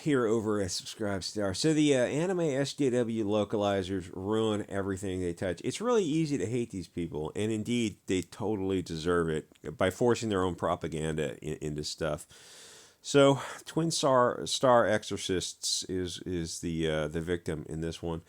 here over at Subscribe Star. So the anime SJW localizers ruin everything they touch. It's really easy to hate these people, and indeed, they totally deserve it by forcing their own propaganda into stuff. So, Twin Star Exorcists is the victim in this one.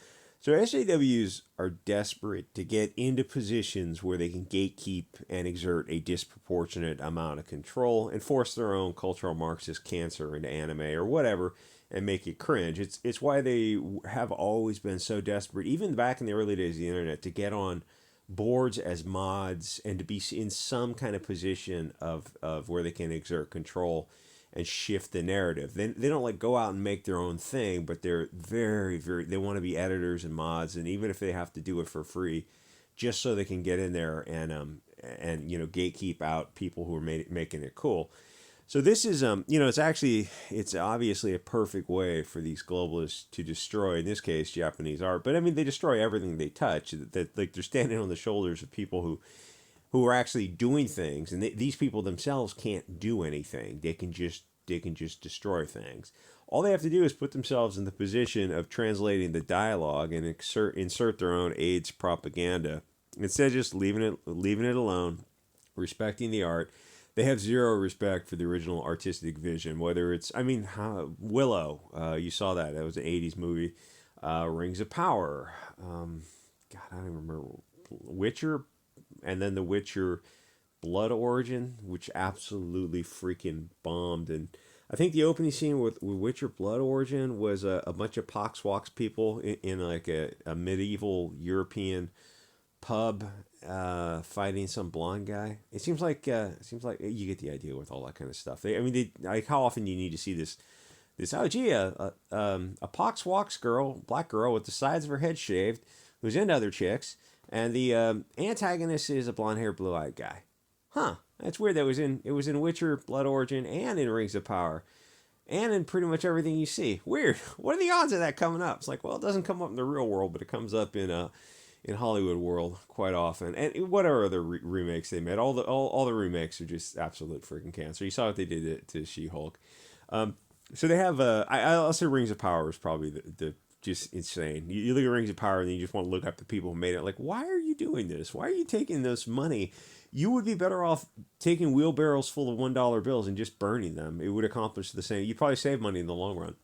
So SJWs are desperate to get into positions where they can gatekeep and exert a disproportionate amount of control and force their own cultural Marxist cancer into anime or whatever and make it cringe. It's why they have always been so desperate, even back in the early days of the internet, to get on boards as mods and to be in some kind of position of where they can exert control and shift the narrative. They don't like go out and make their own thing, but they're very, they want to be editors and mods, and even if they have to do it for free, just so they can get in there and gatekeep out people who are making it cool. So this is it's obviously a perfect way for these globalists to destroy, in this case, Japanese art. But I mean, they destroy everything they touch. That like they're standing on the shoulders of people who are actually doing things, and these people themselves can't do anything. They can just destroy things. All they have to do is put themselves in the position of translating the dialogue and insert their own AIDS propaganda instead of just leaving it alone, respecting the art. They have zero respect for the original artistic vision. Whether it's, Willow, you saw that was an '80s movie. Rings of Power. God, I don't even remember. Witcher. And then The Witcher Blood Origin, which absolutely freaking bombed. And I think the opening scene with Witcher Blood Origin was a bunch of Poxwalks people in like a medieval European pub fighting some blonde guy. It seems like you get the idea with all that kind of stuff. How often do you need to see this? A Poxwalks girl, black girl with the sides of her head shaved, who's into other chicks. And the antagonist is a blonde-haired, blue-eyed guy. Huh? That's weird. It was in Witcher, Blood Origin, and in Rings of Power, and in pretty much everything you see. Weird. What are the odds of that coming up? It's like, well, it doesn't come up in the real world, but it comes up in Hollywood world quite often. And whatever other remakes they made, all the remakes are just absolute freaking cancer. You saw what they did to She-Hulk. So they have I'll say Rings of Power is probably the just insane. You look at Rings of Power and you just want to look up the people who made it. Like, why are you doing this? Why are you taking this money? You would be better off taking wheelbarrows full of $1 bills and just burning them. It would accomplish the same. You'd probably save money in the long run.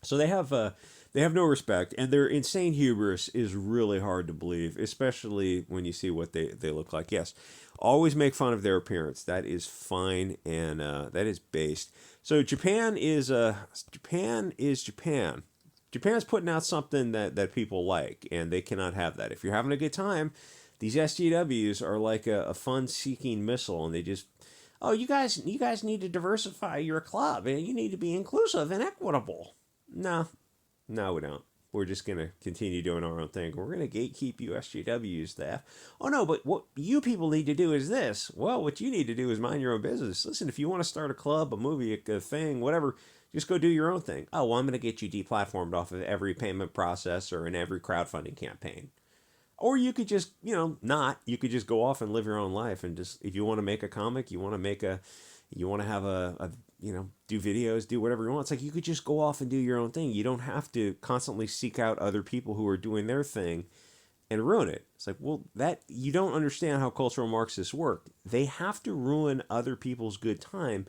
So they have no respect, and their insane hubris is really hard to believe, especially when you see what they look like. Yes, always make fun of their appearance. That is fine, and that is based. So Japan is Japan. Japan's putting out something that people like, and they cannot have that. If you're having a good time, these SJWs are like a fun-seeking missile, and they just, you guys need to diversify your club, and you need to be inclusive and equitable. No, we don't. We're just going to continue doing our own thing. We're going to gatekeep you SJWs, staff. Oh, no, but what you people need to do is this. Well, what you need to do is mind your own business. Listen, if you want to start a club, a movie, a thing, whatever, just go do your own thing. Oh, well, I'm going to get you deplatformed off of every payment processor and every crowdfunding campaign. Or you could just, not. You could just go off and live your own life. And just, if you want to make a comic, you want to have do videos, do whatever you want. It's like you could just go off and do your own thing. You don't have to constantly seek out other people who are doing their thing and ruin it. It's like, well, that you don't understand how cultural Marxists work. They have to ruin other people's good time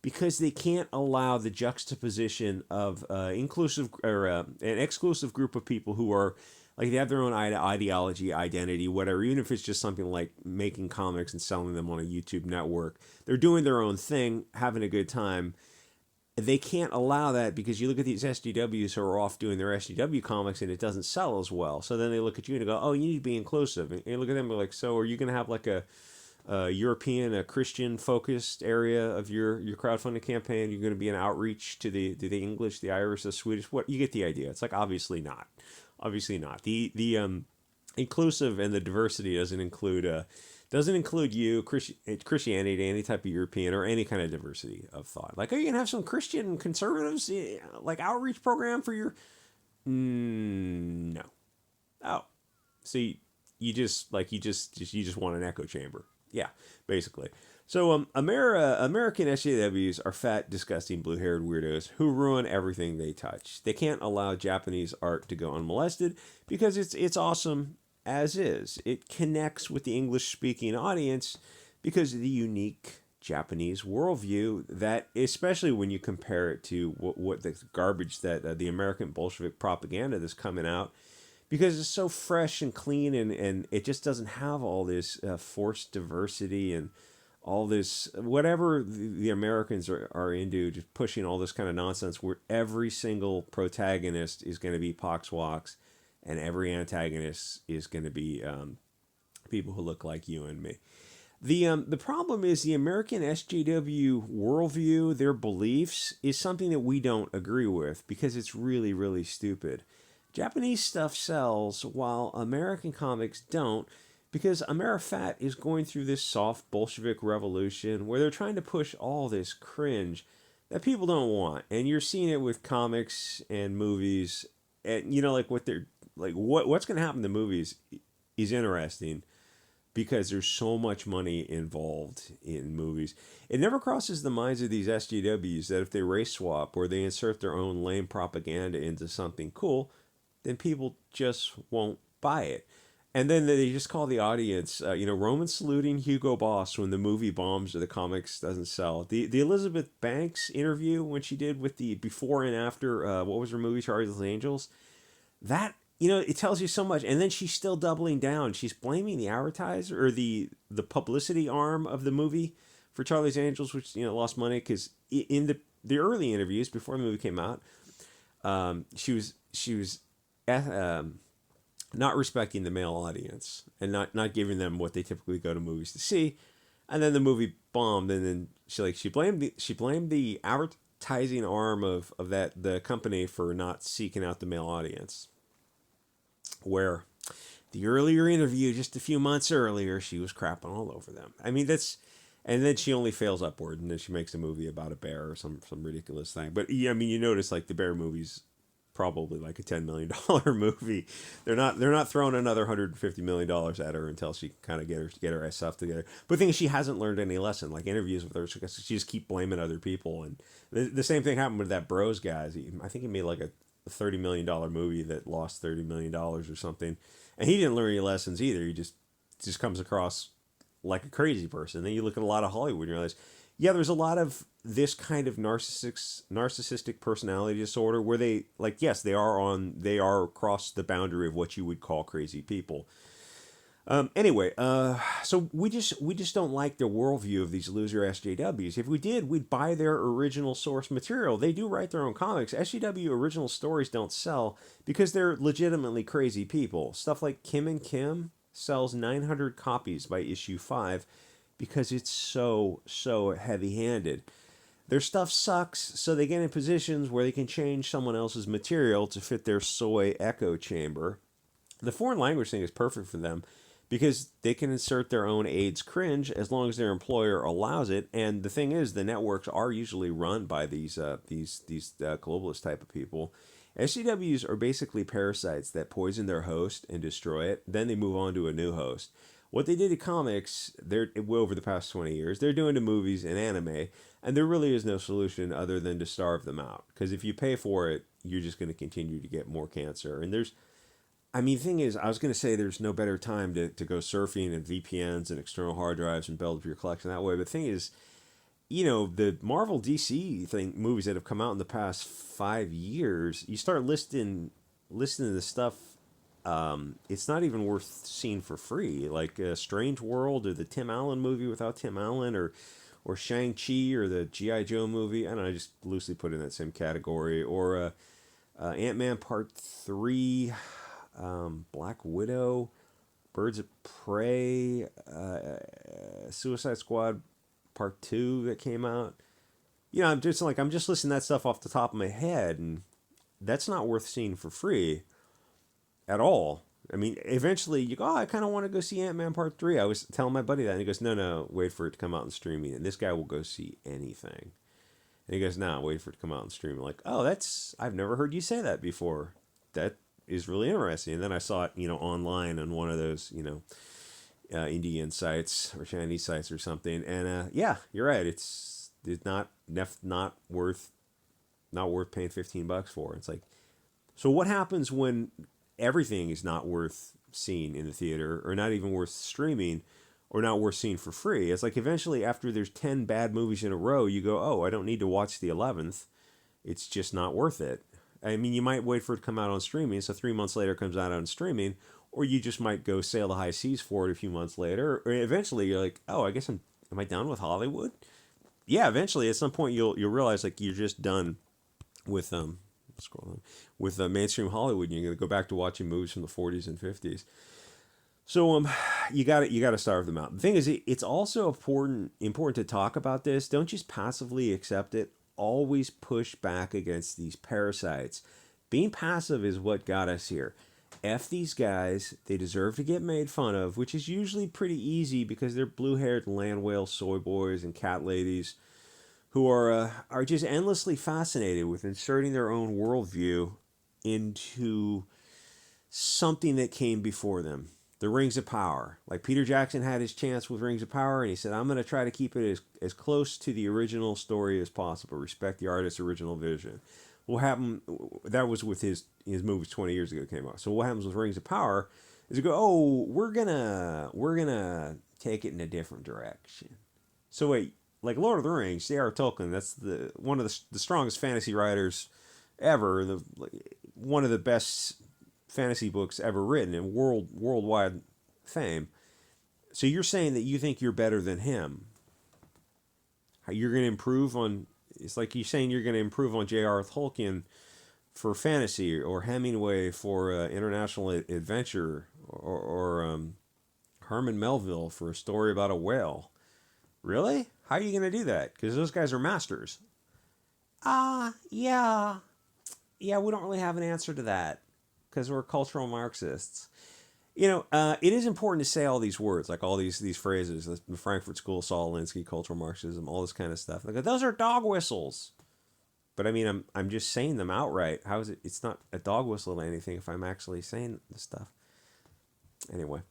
because they can't allow the juxtaposition of inclusive or an exclusive group of people who are like they have their own ideology, identity, whatever. Even if it's just something like making comics and selling them on a YouTube network, they're doing their own thing, having a good time. They can't allow that because you look at these SJWs who are off doing their SJW comics and it doesn't sell as well. So then they look at you and go, "Oh, you need to be inclusive." And you look at them and be like, "So are you going to have like a European, a Christian focused area of your crowdfunding campaign? You're going to be an outreach to the English, the Irish, the Swedish? What you get the idea? It's like obviously not. Obviously not. The inclusive and the diversity doesn't include you, Christianity, any type of European or any kind of diversity of thought. Like, are you gonna have some Christian conservatives like outreach program for your? No. Oh, so you just want an echo chamber. Yeah, basically. So, American SJWs are fat, disgusting, blue-haired weirdos who ruin everything they touch. They can't allow Japanese art to go unmolested because it's awesome as is. It connects with the English-speaking audience because of the unique Japanese worldview that, especially when you compare it to what the garbage that the American Bolshevik propaganda that's coming out, because it's so fresh and clean, and it just doesn't have all this forced diversity and all this whatever the Americans are into, just pushing all this kind of nonsense where every single protagonist is going to be poxwalks and every antagonist is going to be people who look like you and me. The problem is the American SJW worldview, their beliefs, is something that we don't agree with because it's really, really stupid. Japanese stuff sells while American comics don't because AmeriFat is going through this soft Bolshevik revolution where they're trying to push all this cringe that people don't want. And you're seeing it with comics and movies. And, like what they're like, what's going to happen to movies is interesting because there's so much money involved in movies. It never crosses the minds of these SJWs that if they race swap or they insert their own lame propaganda into something cool, then people just won't buy it. And then they just call the audience, Roman saluting Hugo Boss when the movie bombs or the comics doesn't sell. The Elizabeth Banks interview when she did with the before and after, what was her movie, Charlie's Angels? That, it tells you so much. And then she's still doubling down. She's blaming the advertiser or the publicity arm of the movie for Charlie's Angels, which, lost money because in the early interviews before the movie came out, she was not respecting the male audience and not giving them what they typically go to movies to see. And then the movie bombed, and then she blamed the advertising arm of the company for not seeking out the male audience. Where the earlier interview, just a few months earlier, she was crapping all over them. I mean, and then she only fails upward, and then she makes a movie about a bear or some ridiculous thing. But yeah, I mean, you notice like the bear movies probably like a $10 million movie. They're not throwing another $150 million at her until she kind of get her stuff together. But the thing is, she hasn't learned any lesson. Like interviews with her, she just keep blaming other people. And the same thing happened with that Bros guys. I think he made like a $30 million movie that lost $30 million or something. And he didn't learn any lessons either. He just comes across like a crazy person. Then you look at a lot of Hollywood and you realize, yeah, there's a lot of this kind of narcissistic personality disorder where they like, yes, they are across the boundary of what you would call crazy people. Anyway, so we just don't like the worldview of these loser SJWs. If we did, we'd buy their original source material. They do write their own comics. SJW original stories don't sell because they're legitimately crazy people. Stuff like Kim and Kim sells 900 copies by issue 5 because it's so heavy-handed. Their stuff sucks, so they get in positions where they can change someone else's material to fit their soy echo chamber. The foreign language thing is perfect for them because they can insert their own AIDS cringe as long as their employer allows it. And the thing is, the networks are usually run by these globalist type of people. SJWs are basically parasites that poison their host and destroy it. Then they move on to a new host. What they did to comics, they're over the past 20 years, they're doing to movies and anime, and there really is no solution other than to starve them out. Because if you pay for it, you're just going to continue to get more cancer. And the thing is, I was going to say there's no better time to go surfing and VPNs and external hard drives and build up your collection that way. But the thing is, the Marvel DC movies that have come out in the past 5 years, you start listening to the stuff. It's not even worth seeing for free, like Strange World or the Tim Allen movie without Tim Allen, or Shang-Chi or the G.I. Joe movie. I don't know, I just loosely put in that same category. Or Ant-Man Part 3, Black Widow, Birds of Prey, Suicide Squad Part 2 that came out. I'm just listening to that stuff off the top of my head, and that's not worth seeing for free at all. I mean, eventually you go, I kind of want to go see Ant-Man Part 3. I was telling my buddy that, and he goes, no, wait for it to come out in streaming. And this guy will go see anything. And he goes, no, wait for it to come out in streaming. Like, I've never heard you say that before. That is really interesting. And then I saw it, online on one of those, Indian sites or Chinese sites or something. And yeah, you're right. It's not worth paying $15 for. It's like, so what happens when everything is not worth seeing in the theater, or not even worth streaming, or not worth seeing for free? It's like eventually, after there's 10 bad movies in a row, you go, oh, I don't need to watch the 11th. It's just not worth it. I mean, you might wait for it to come out on streaming, so 3 months later it comes out on streaming, or you just might go sail the high seas for it a few months later, or eventually you're like, oh, I guess am I done with Hollywood? Yeah, eventually at some point you'll realize like you're just done with scroll on, with mainstream Hollywood, and you're gonna go back to watching movies from the 40s and 50s. So you got to starve them out. The thing is, it's also important to talk about this. Don't just passively accept it. Always push back against these parasites. Being passive is what got us here. F these guys. They deserve to get made fun of, which is usually pretty easy because they're blue-haired land whale soy boys and cat ladies who are just endlessly fascinated with inserting their own worldview into something that came before them. The Rings of Power. Like Peter Jackson had his chance with Rings of Power, and he said, I'm going to try to keep it as close to the original story as possible. Respect the artist's original vision. What happened, that was with his movies 20 years ago came out. So what happens with Rings of Power is you go, oh, we're gonna take it in a different direction. So wait, like Lord of the Rings, J.R. Tolkien, that's one of the strongest fantasy writers ever, one of the best fantasy books ever written and worldwide fame. So you're saying that you think you're better than him? How you're going to improve on? It's like you're saying you're going to improve on J.R. Tolkien for fantasy, or Hemingway for international adventure, or Herman Melville for a story about a whale. Really? How are you going to do that? Because those guys are masters. Yeah. Yeah, we don't really have an answer to that because we're cultural Marxists. It is important to say all these words, like all these phrases, the Frankfurt School, Saul Alinsky, cultural Marxism, all this kind of stuff. Like, those are dog whistles. But I mean, I'm just saying them outright. How is it? It's not a dog whistle to anything if I'm actually saying the stuff. Anyway,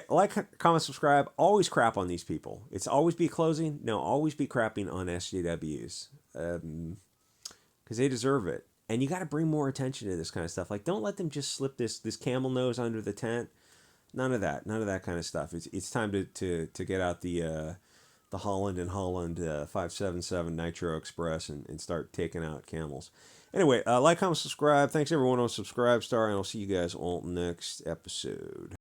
like, comment, subscribe. Always crap on these people. It's always be closing. No, always be crapping on SJWs. Because they deserve it. And you got to bring more attention to this kind of stuff. Like, don't let them just slip this camel nose under the tent. None of that kind of stuff. It's time to get out the Holland and Holland 577 Nitro Express and start taking out camels. Anyway, like, comment, subscribe. Thanks everyone on Subscribe Star, and I'll see you guys all next episode.